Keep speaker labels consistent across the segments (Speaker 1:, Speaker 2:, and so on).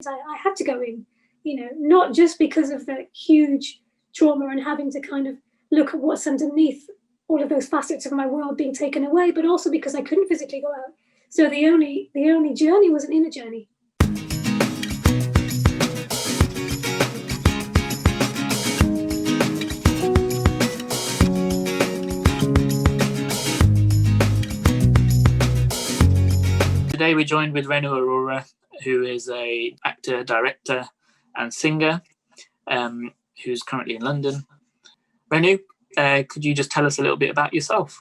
Speaker 1: I had to go in, not just because of the huge trauma and having to kind of look at what's underneath all of those facets of my world being taken away, but also because I couldn't physically go out. So the only journey was an inner journey.
Speaker 2: Today we're joined with Renu Arora, who is an actor, director and singer who's currently in London. Renu, could you just tell us a little bit about yourself?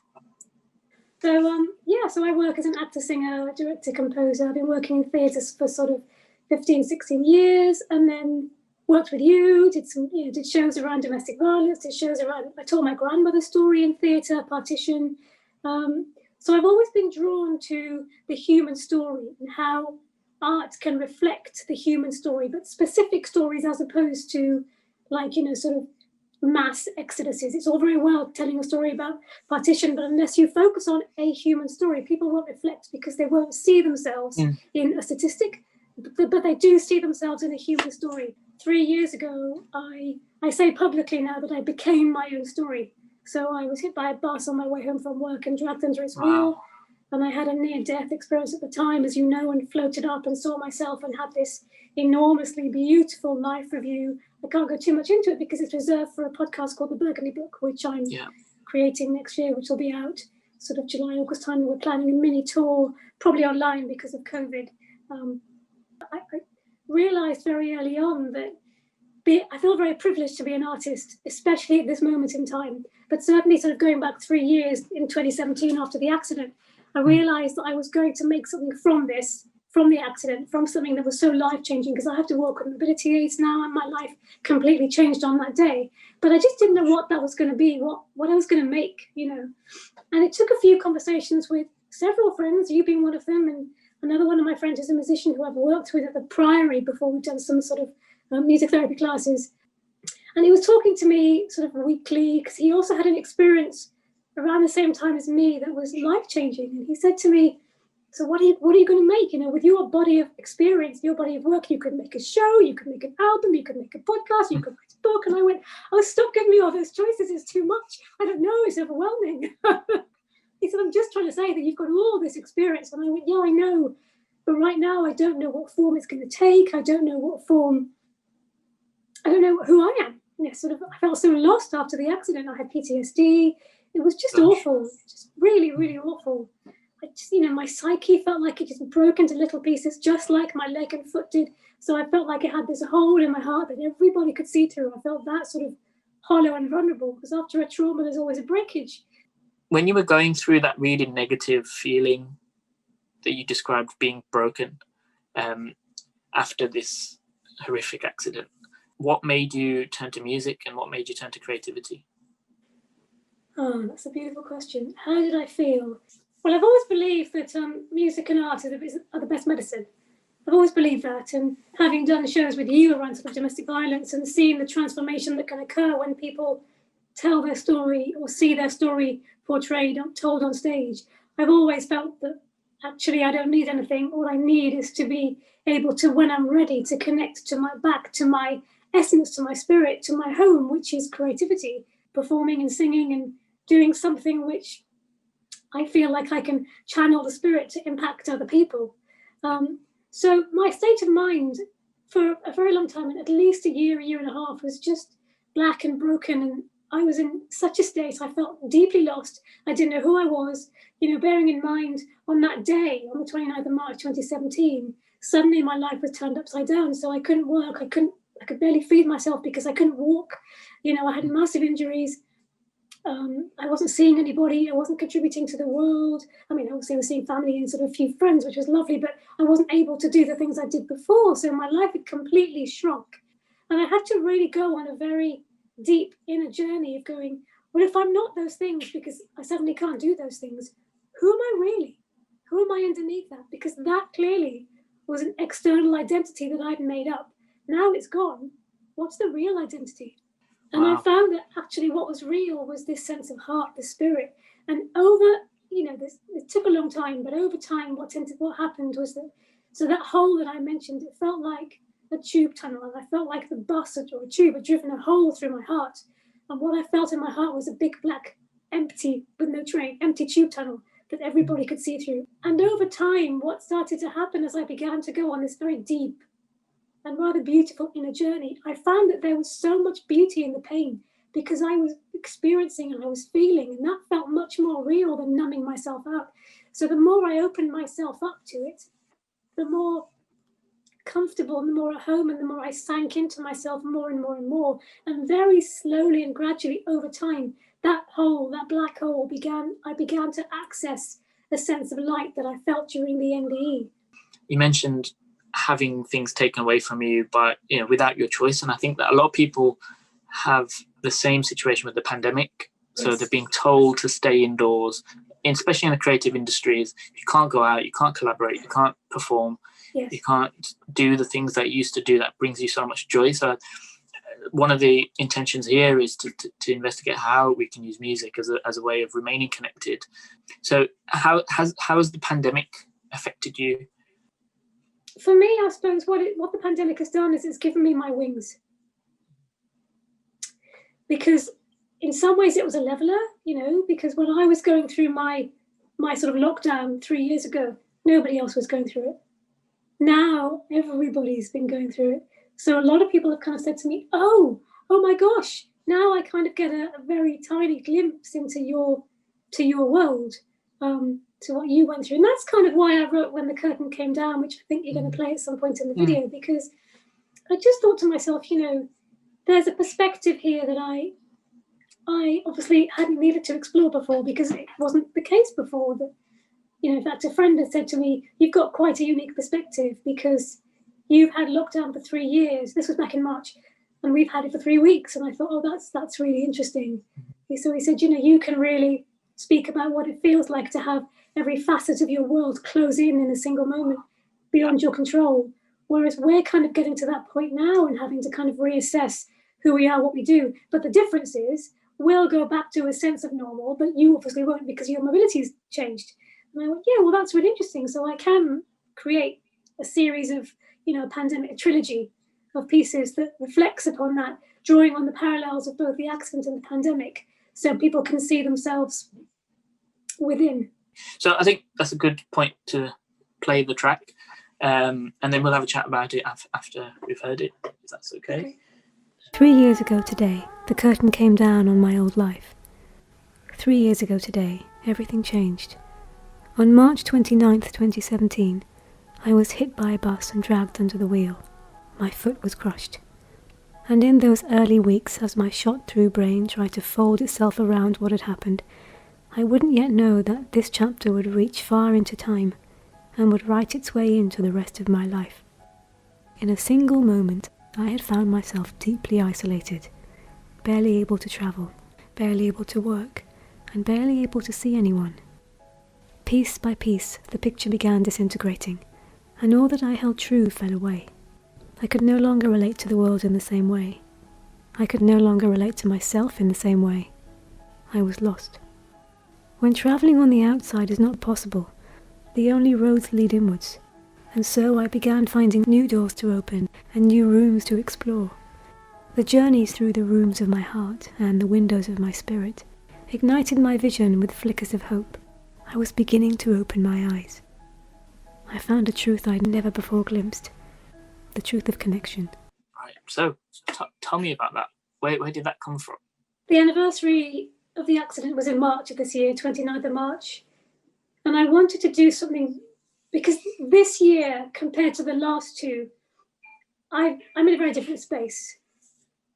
Speaker 1: So I work as an actor, singer, director, composer. I've been working in theatres for sort of 15, 16 years, and then worked with you, did shows around domestic violence, I told my grandmother's story in theatre, Partition. So I've always been drawn to the human story and how art can reflect the human story, but specific stories as opposed to sort of mass exoduses. It's all very well telling a story about partition, but unless you focus on a human story, people won't reflect because they won't see themselves in a statistic, but they do see themselves in a human story. 3 years ago, I say publicly now that I became my own story. So I was hit by a bus on my way home from work and dragged under its wheel. And I had a near-death experience at the time, as you know, and floated up and saw myself and had this enormously beautiful life review. I can't go too much into it because it's reserved for a podcast called the Burgandy Book, which I'm creating next year, which will be out sort of July, August time. We're planning a mini tour, probably online because of COVID. I realised very early on that I feel very privileged to be an artist, especially at this moment in time. But certainly sort of going back 3 years in 2017 after the accident, I realised that I was going to make something from the accident, from something that was so life-changing, because I have to walk with mobility aids now, and my life completely changed on that day. But I just didn't know what that was going to be, what I was going to make, And it took a few conversations with several friends, you being one of them, and another one of my friends is a musician who I've worked with at the Priory before we've done some sort of music therapy classes. And he was talking to me sort of weekly because he also had an experience around the same time as me that was life-changing. And he said to me, so what are you going to make? With your body of experience, your body of work, you could make a show, you could make an album, you could make a podcast, you could write a book. And I went, oh, stop giving me all those choices. It's too much. I don't know. It's overwhelming. He said, I'm just trying to say that you've got all this experience. And I went, yeah, I know. But right now, I don't know what form it's going to take. I don't know who I am. I felt so lost after the accident. I had PTSD. It was just awful, just really, really awful. I just, my psyche felt like it just broke into little pieces, just like my leg and foot did. So I felt like it had this hole in my heart that everybody could see through. I felt that sort of hollow and vulnerable, because after a trauma, there's always a breakage.
Speaker 2: When you were going through that really negative feeling that you described being broken after this horrific accident, what made you turn to music and what made you turn to creativity?
Speaker 1: Oh, that's a beautiful question. How did I feel? Well, I've always believed that music and art are the best medicine. I've always believed that. And having done shows with you around sort of domestic violence and seeing the transformation that can occur when people tell their story or see their story portrayed, told on stage, I've always felt that actually I don't need anything. All I need is to be able to, when I'm ready, to connect to my essence, to my spirit, to my home, which is creativity, performing and singing and doing something which I feel like I can channel the spirit to impact other people. So my state of mind for a very long time, and at least a year and a half, was just black and broken. And I was in such a state, I felt deeply lost. I didn't know who I was, bearing in mind on that day, on the 29th of March, 2017, suddenly my life was turned upside down. So I couldn't work. I could barely feed myself because I couldn't walk. I had massive injuries. I wasn't seeing anybody. I wasn't contributing to the world. I mean, obviously I was seeing family and sort of a few friends, which was lovely, but I wasn't able to do the things I did before. So my life had completely shrunk. And I had to really go on a very deep inner journey of going, well, if I'm not those things, because I suddenly can't do those things, who am I really? Who am I underneath that? Because that clearly was an external identity that I'd made up. Now it's gone. What's the real identity? And I found that actually what was real was this sense of heart, the spirit. And it took a long time, but over time, what happened was that, so that hole that I mentioned, it felt like a tube tunnel, and I felt like the bus or a tube had driven a hole through my heart. And what I felt in my heart was a big black, empty, with no train, empty tube tunnel that everybody could see through. And over time, what started to happen as I began to go on this very deep and rather beautiful inner journey, I found that there was so much beauty in the pain because I was experiencing and I was feeling, and that felt much more real than numbing myself out. So the more I opened myself up to it, the more comfortable and the more at home and the more I sank into myself more and more and more. And very slowly and gradually over time, that hole, that black hole I began to access a sense of light that I felt during the NDE.
Speaker 2: You mentioned having things taken away from you without your choice. And I think that a lot of people have the same situation with the pandemic. So they're being told to stay indoors, especially in the creative industries. You can't go out, you can't collaborate, you can't perform. Yes. You can't do the things that you used to do that brings you so much joy. So one of the intentions here is to investigate how we can use music as a way of remaining connected. So how has the pandemic affected you?
Speaker 1: For me, I suppose what the pandemic has done is it's given me my wings. Because in some ways it was a leveler, because when I was going through my sort of lockdown 3 years ago, nobody else was going through it. Now everybody's been going through it. So a lot of people have kind of said to me, oh my gosh, now I kind of get a very tiny glimpse into your world, to what you went through. And that's kind of why I wrote When the Curtain Came Down, which I think you're going to play at some point in the video, because I just thought to myself, there's a perspective here that I obviously hadn't needed to explore before because it wasn't the case before. That, in fact, a friend had said to me, you've got quite a unique perspective because you've had lockdown for 3 years. This was back in March, and we've had it for 3 weeks. And I thought, oh, that's really interesting. So he said, you can really speak about what it feels like to have every facet of your world close in a single moment beyond your control. Whereas we're kind of getting to that point now and having to kind of reassess who we are, what we do. But the difference is we'll go back to a sense of normal, but you obviously won't because your mobility's changed. And I went, yeah, well, that's really interesting. So I can create a series of, a pandemic, a trilogy of pieces that reflects upon that, drawing on the parallels of both the accident and the pandemic, so people can see themselves within.
Speaker 2: So I think that's a good point to play the track, and then we'll have a chat about it after we've heard it, if that's okay.
Speaker 3: 3 years ago today, the curtain came down on my old life. 3 years ago today, everything changed. On March 29th, 2017, I was hit by a bus and dragged under the wheel. My foot was crushed. And in those early weeks, as my shot-through brain tried to fold itself around what had happened, I wouldn't yet know that this chapter would reach far into time and would write its way into the rest of my life. In a single moment, I had found myself deeply isolated, barely able to travel, barely able to work, and barely able to see anyone. Piece by piece, the picture began disintegrating, and all that I held true fell away. I could no longer relate to the world in the same way. I could no longer relate to myself in the same way. I was lost. When travelling on the outside is not possible, the only roads lead inwards, and so I began finding new doors to open and new rooms to explore. The journeys through the rooms of my heart and the windows of my spirit ignited my vision with flickers of hope. I was beginning to open my eyes. I found a truth I'd never before glimpsed, the truth of connection.
Speaker 2: Right, so tell me about that. Where did that come from?
Speaker 1: The anniversary of the accident was in March of this year, 29th of March. And I wanted to do something because this year, compared to the last two, I'm in a very different space.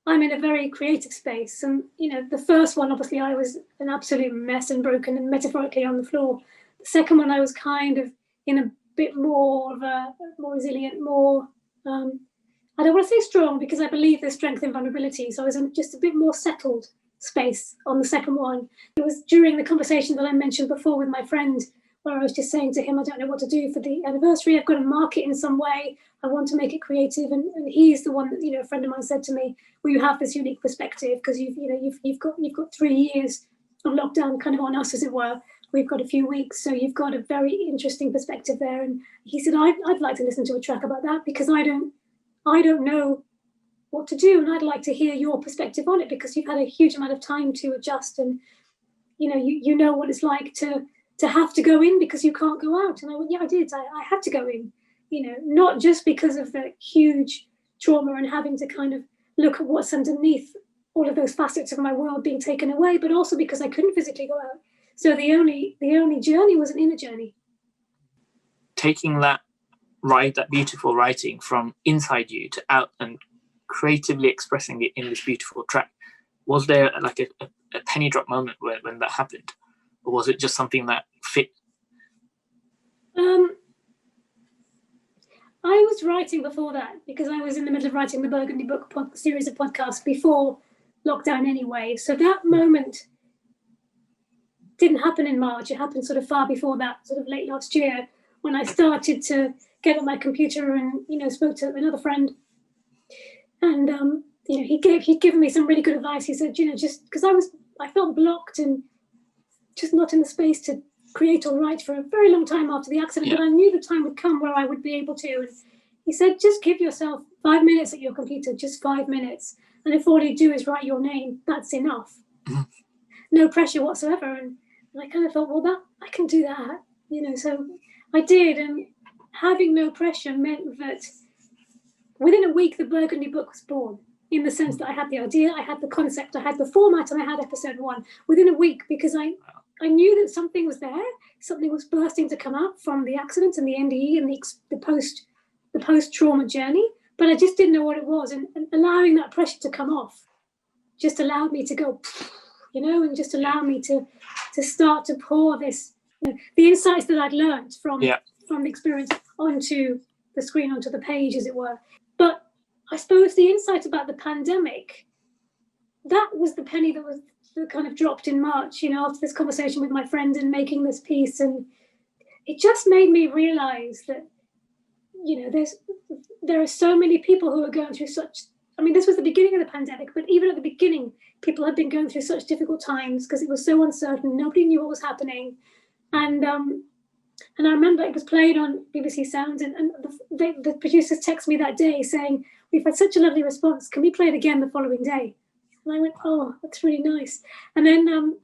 Speaker 1: I'm in a very creative space. And, the first one, obviously, I was an absolute mess and broken and metaphorically on the floor. The second one, I was kind of in a bit more of a more resilient, more, I don't want to say strong because I believe there's strength in vulnerability. So I was in just a bit more settled space on the second one. It was during the conversation that I mentioned before with my friend, where I was just saying to him, I don't know what to do for the anniversary. I've got to mark it in some way. I want to make it creative. And he's the one that, a friend of mine said to me, well, you have this unique perspective because you've got 3 years of lockdown kind of on us, as it were. We've got a few weeks. So you've got a very interesting perspective there. And he said, I'd like to listen to a track about that because I don't I don't know what to do, and I'd like to hear your perspective on it, because you've had a huge amount of time to adjust, and you know what it's like to have to go in because you can't go out. And I went, yeah, I did. I had to go in, not just because of the huge trauma and having to kind of look at what's underneath all of those facets of my world being taken away, but also because I couldn't physically go out. So the only journey was an inner journey.
Speaker 2: Taking that beautiful writing from inside you to out and creatively expressing it in this beautiful track, was there like a penny drop moment when that happened, or was it just something that fit?
Speaker 1: I was writing before that, because I was in the middle of writing the Burgandy Book series of podcasts before lockdown anyway. So that moment didn't happen in March. It happened sort of far before that, sort of late last year, when I started to get on my computer and spoke to another friend, and he'd given me some really good advice. He said, just because I felt blocked and just not in the space to create or write for a very long time after the accident, but I knew the time would come where I would be able to. And he said, just give yourself 5 minutes at your computer, just 5 minutes, and if all you do is write your name, that's enough. No pressure whatsoever. And I kind of thought, well, I can do that, so I did. And having no pressure meant that within a week the Burgundy Book was born, in the sense that I had the idea, I had the concept, I had the format, and I had episode 1 within a week, because I knew that something was there, something was bursting to come out from the accident and the NDE and the post-trauma journey, but I just didn't know what it was. And allowing that pressure to come off just allowed me to go, and just allowed me to start to pour this, the insights that I'd learned from the experience onto the screen, onto the page, as it were. But I suppose the insight about the pandemic, that was the penny that kind of dropped in March, after this conversation with my friend and making this piece. And it just made me realize that, there are so many people who are going through this was the beginning of the pandemic, but even at the beginning, people had been going through such difficult times because it was so uncertain. Nobody knew what was happening. And I remember it was played on BBC Sounds, and the producers texted me that day saying, we've had such a lovely response. Can we play it again the following day? And I went, oh, that's really nice. And then,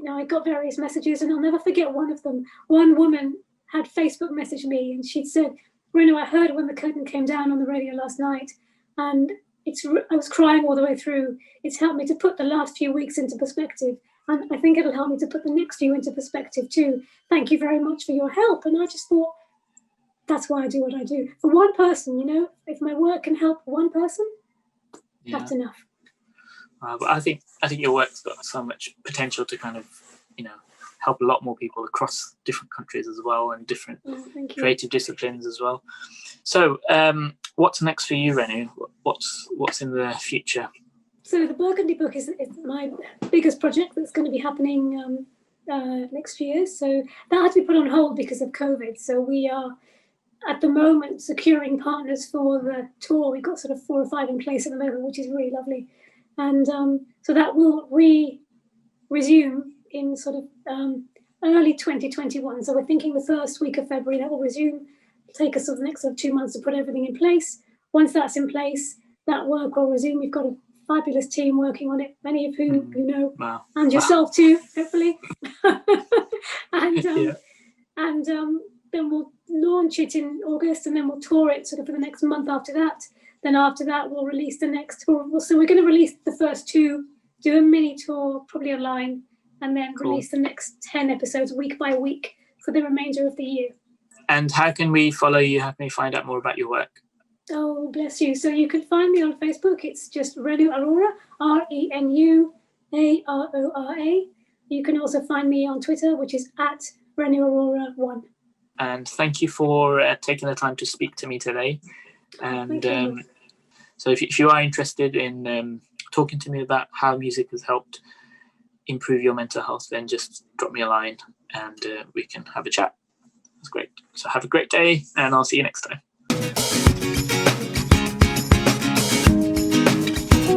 Speaker 1: I got various messages, and I'll never forget one of them. One woman had Facebook messaged me, and she'd said, Renu, I heard when the curtain came down on the radio last night, and I was crying all the way through. It's helped me to put the last few weeks into perspective, and I think it'll help me to put the next few into perspective too. Thank you very much for your help. And I just thought, that's why I do what I do. For one person, if my work can help one person, that's enough.
Speaker 2: But I think your work's got so much potential to kind of, help a lot more people across different countries as well, and different creative disciplines as well. So what's next for you, Renu? What's in the future?
Speaker 1: So the Burgundy Book is my biggest project that's going to be happening next year. So that had to be put on hold because of COVID. So we are at the moment securing partners for the tour. We've got sort of 4 or 5 in place at the moment, which is really lovely. And so that will resume in sort of early 2021. So we're thinking the first week of February that will resume. It'll take us the next 2 months to put everything in place. Once that's in place, that work will resume. We've got a fabulous team working on it, many of whom you know, and yourself too, hopefully. And then we'll launch it in August, and then we'll tour it sort of for the next month after that. Then after that, we'll release the next tour. So we're going to release the first 2, do a mini tour, probably online, and then release the next 10 episodes week by week for the remainder of the year. And
Speaker 2: how can we follow you? How can we find out more about your work?
Speaker 1: Oh, bless you. So you can find me on Facebook. It's just Renu Arora, RENU ARORA. You can also find me on Twitter, which is at Renu Arora 1.
Speaker 2: And thank you for taking the time to speak to me today. And so if you are interested in talking to me about how music has helped improve your mental health, then just drop me a line and we can have a chat. That's great. So have a great day, and I'll see you next time.